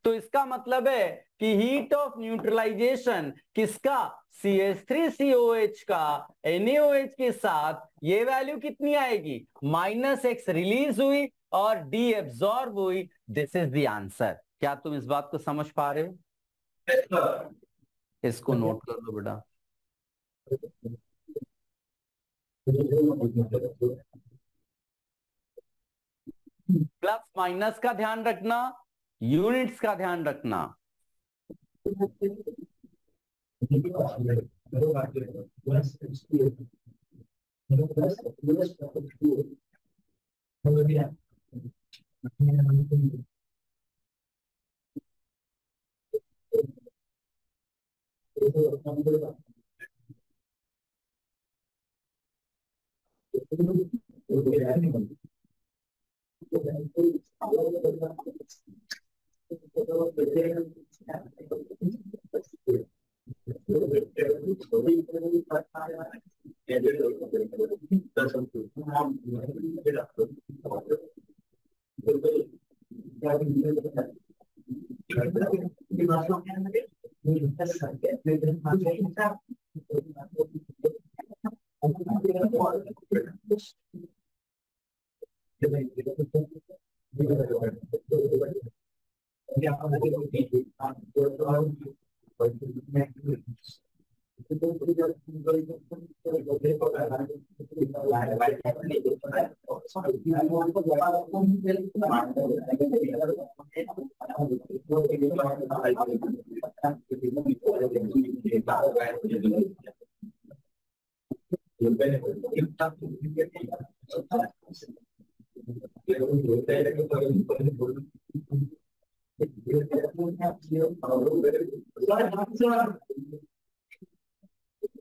तो इसका मतलब है कि हीट ऑफ न्यूट्रलाइजेशन किसका, CH3COH का NaOH के साथ, ये वैल्यू कितनी आएगी, -X रिलीज हुई और D एब्सॉर्ब हुई। This is the answer. क्या तुम इस बात को समझ पा रहे हो, इसको नोट कर लो बेटा। प्लस माइनस का ध्यान रखना, यूनिट्स का ध्यान रखना।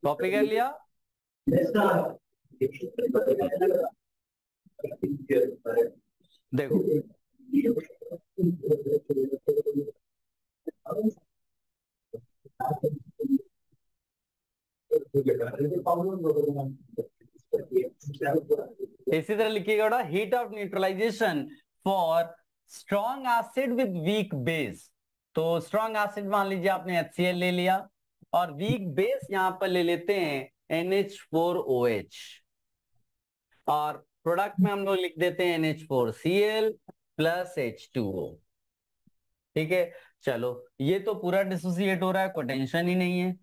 कॉपी कर लिया। देखो इसी तरह लिखिएगा, heat of neutralization for strong acid with weak base. तो स्ट्रॉन्ग एसिड मान लीजिए आपने HCl ले लिया, और वीक बेस यहां पर ले लेते हैं NH4OH, और प्रोडक्ट में हम लोग लिख देते हैं NH4Cl प्लस H2O। ठीक है, चलो ये तो पूरा डिसोसिएट हो रहा है, कोई टेंशन ही नहीं है।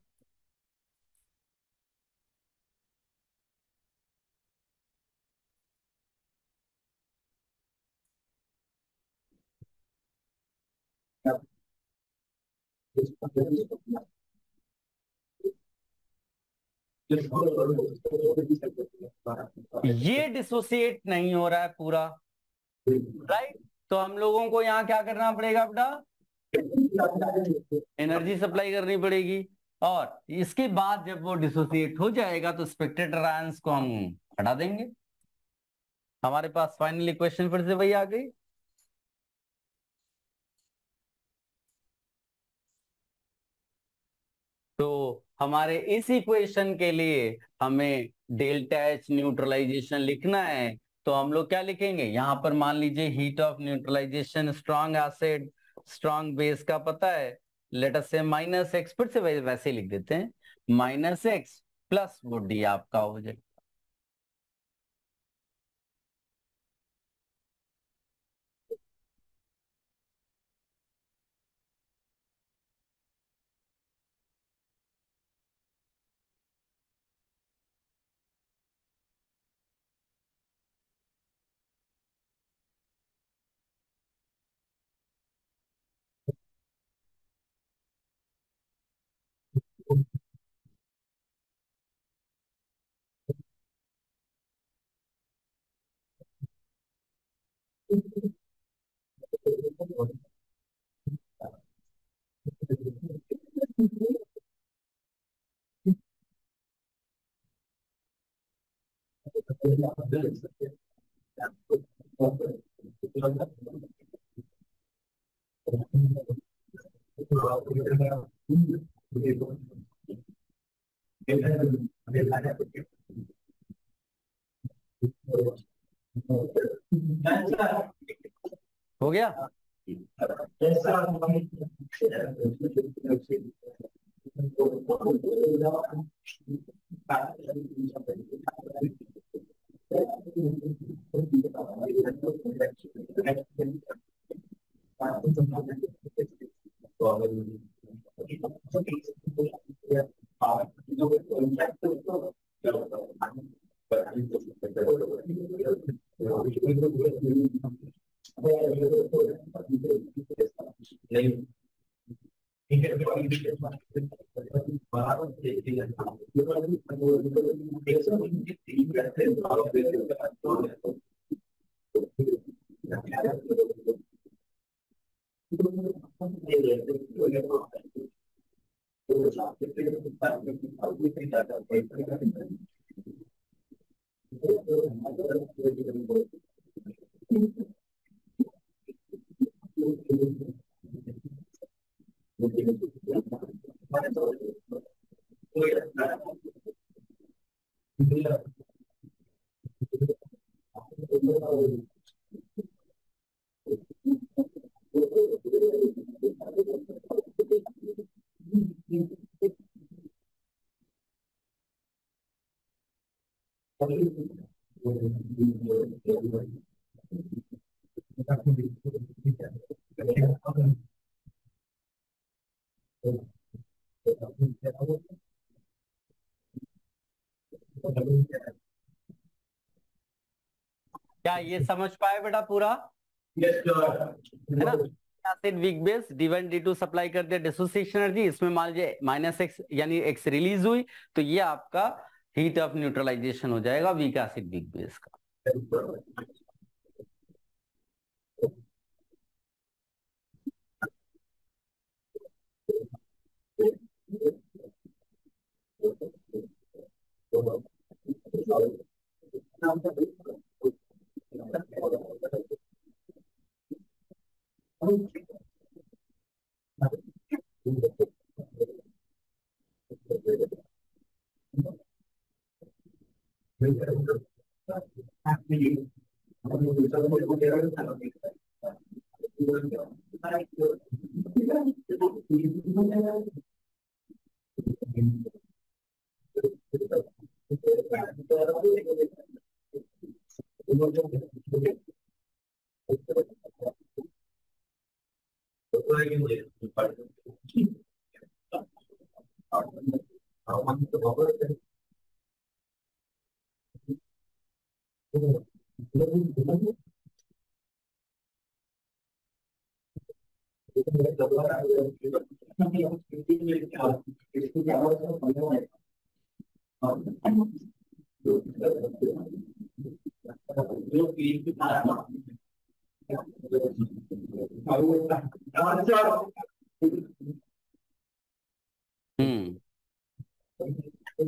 ये डिसोसिएट नहीं हो रहा है पूरा, राइट। तो हम लोगों को यहाँ क्या करना पड़ेगा बेटा, एनर्जी सप्लाई करनी पड़ेगी, और इसके बाद जब वो डिसोसिएट हो जाएगा तो स्पेक्टेटर आयंस को हम हटा देंगे। हमारे पास फाइनल इक्वेशन फिर से वही आ गई। तो हमारे इस इक्वेशन के लिए हमें डेल्टा H न्यूट्रलाइजेशन लिखना है, तो हम लोग क्या लिखेंगे, यहां पर मान लीजिए heat of neutralization strong acid strong base का पता है, लेट अस से -x, फिर से वैसे लिख देते हैं -x प्लस वो D आपका हो जाए। हो गया। क्या ये समझ पाए बेटा पूरा? है ना, acid weak base D1 D2 supply कर दिया डिसोसिएशन एनर्जी, इसमें मान लीजिए -x यानी x रिलीज हुई, तो ये आपका हीट ऑफ न्यूट्रलाइजेशन हो जाएगा वीक एसिड वीक बेस का।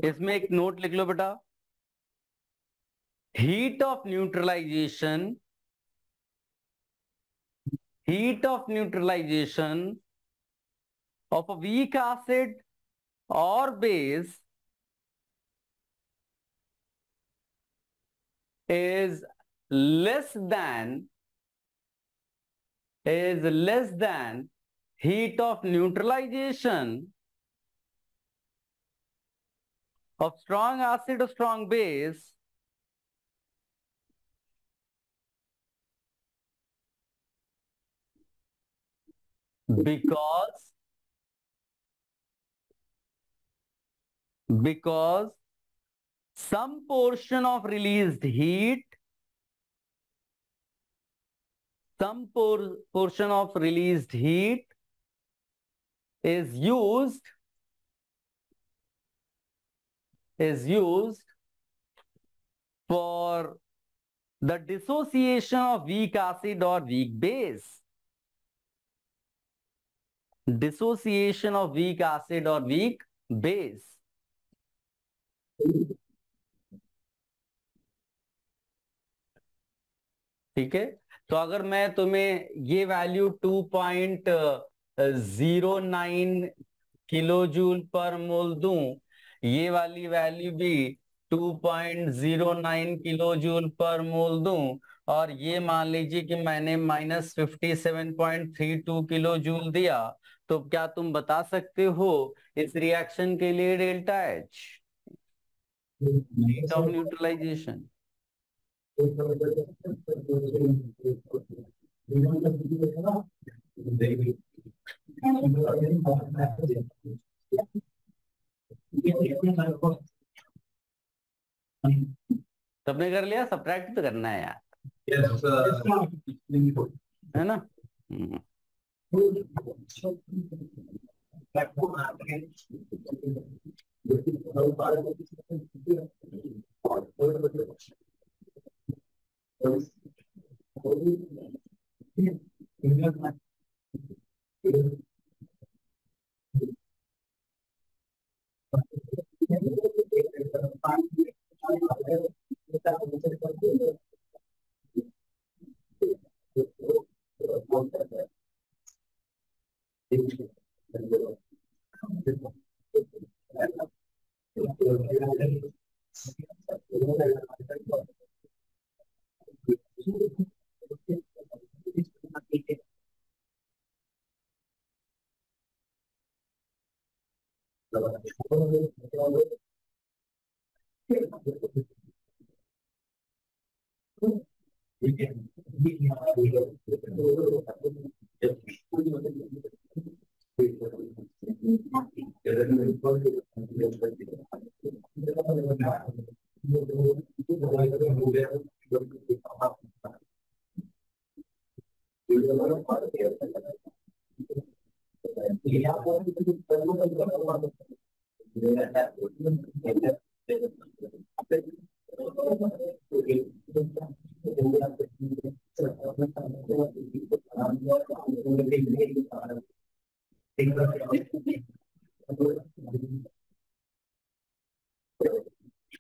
इसमें एक नोट लिख लो बेटा, heat of neutralization of a weak acid or base is less than heat of neutralization of strong acid or strong base because some portion of released heat is used for the dissociation of weak acid or weak base. Dissociation of weak acid or weak base. ठीक है, तो अगर मैं तुम्हें ये वैल्यू 2.09 किलो जूल पर मोल दूं, ये वाली वैल्यू भी 2.09 किलो जूल पर मोल दूं, और ये मान लीजिए कि मैंने -57.32 किलो जूल दिया, तो क्या तुम बता सकते हो इस रिएक्शन के लिए delta H, heat of neutralization? सबने कर लिया? सब्ट्रैक्ट तो करना है यार, है ना?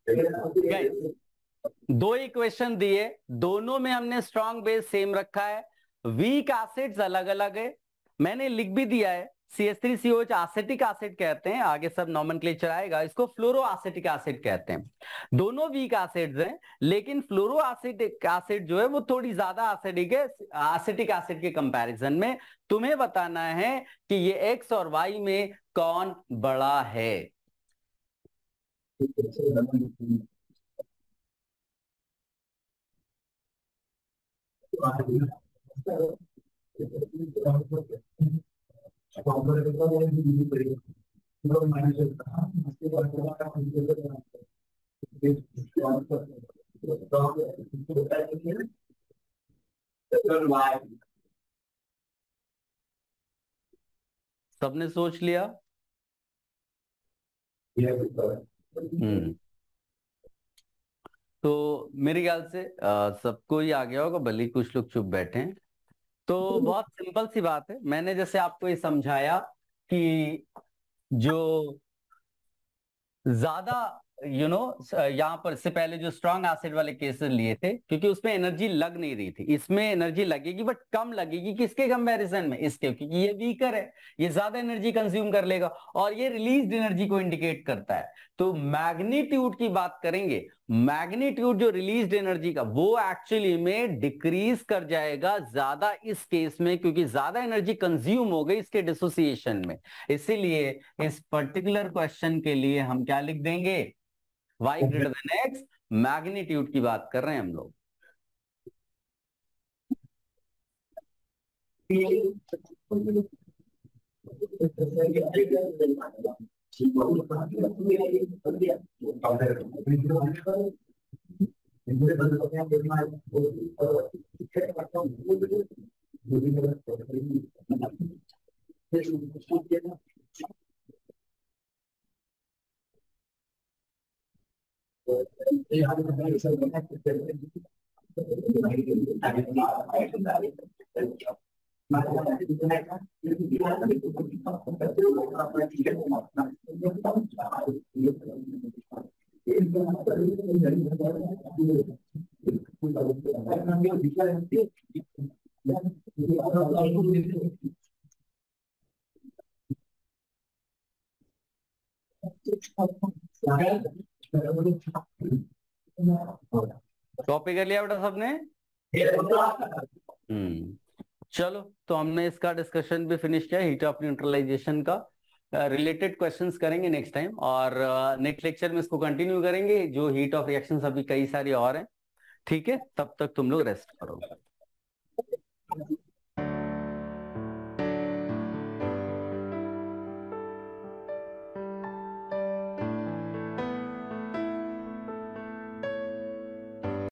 Guys, दो इक्वेशन दिए, दोनों में हमने स्ट्रॉन्ग बेस सेम रखा है, वीक एसिड्स अलग अलग है, मैंने लिख भी दिया है CH3COH एसिटिक एसिड कहते हैं, आगे सब नॉमेनक्लेचर आएगा, इसको फ्लोरो एसिटिक एसिड कहते हैं। दोनों वीक एसिड्स हैं, लेकिन फ्लोरो एसिटिक एसिड जो है वो थोड़ी ज्यादा एसिडिक है एसिटिक एसिड के कंपैरिजन में। तुम्हें बताना है कि ये एक्स और वाई में कौन बड़ा है। सबने सोच लिया? तो मेरे ख्याल से सबको ही आ गया होगा, भले ही कुछ लोग चुप बैठे हैं। तो बहुत सिंपल सी बात है, मैंने जैसे आपको ये समझाया कि जो ज्यादा यहाँ पर इससे पहले जो स्ट्रॉन्ग एसिड वाले केसेस लिए थे, क्योंकि उसमें एनर्जी लग नहीं रही थी, इसमें एनर्जी लगेगी बट कम लगेगी। किसके कंपैरिजन में? इसके, क्योंकि ये वीकर है, ये ज्यादा एनर्जी कंज्यूम कर लेगा और ये रिलीज्ड एनर्जी को इंडिकेट करता है। तो मैग्नीट्यूड की बात करेंगे, मैग्नीट्यूड जो रिलीज्ड एनर्जी का वो एक्चुअली में डिक्रीज कर जाएगा ज्यादा इस केस में, क्योंकि ज्यादा एनर्जी कंज्यूम हो गई इसके डिसोसिएशन में। इसीलिए इस पर्टिकुलर क्वेश्चन के लिए हम क्या लिख देंगे? y greater than x, magnitude की बात कर रहे हैं हम लोग। कॉपी कर लिया बेटा सबने? चलो, तो हमने इसका डिस्कशन भी फिनिश किया, हीट ऑफ न्यूट्रलाइजेशन का। रिलेटेड क्वेश्चंस करेंगे नेक्स्ट टाइम, और नेक्स्ट लेक्चर में इसको कंटिन्यू करेंगे, जो हीट ऑफ रिएक्शंस अभी कई सारी और हैं। ठीक है, तब तक तुम लोग रेस्ट करो।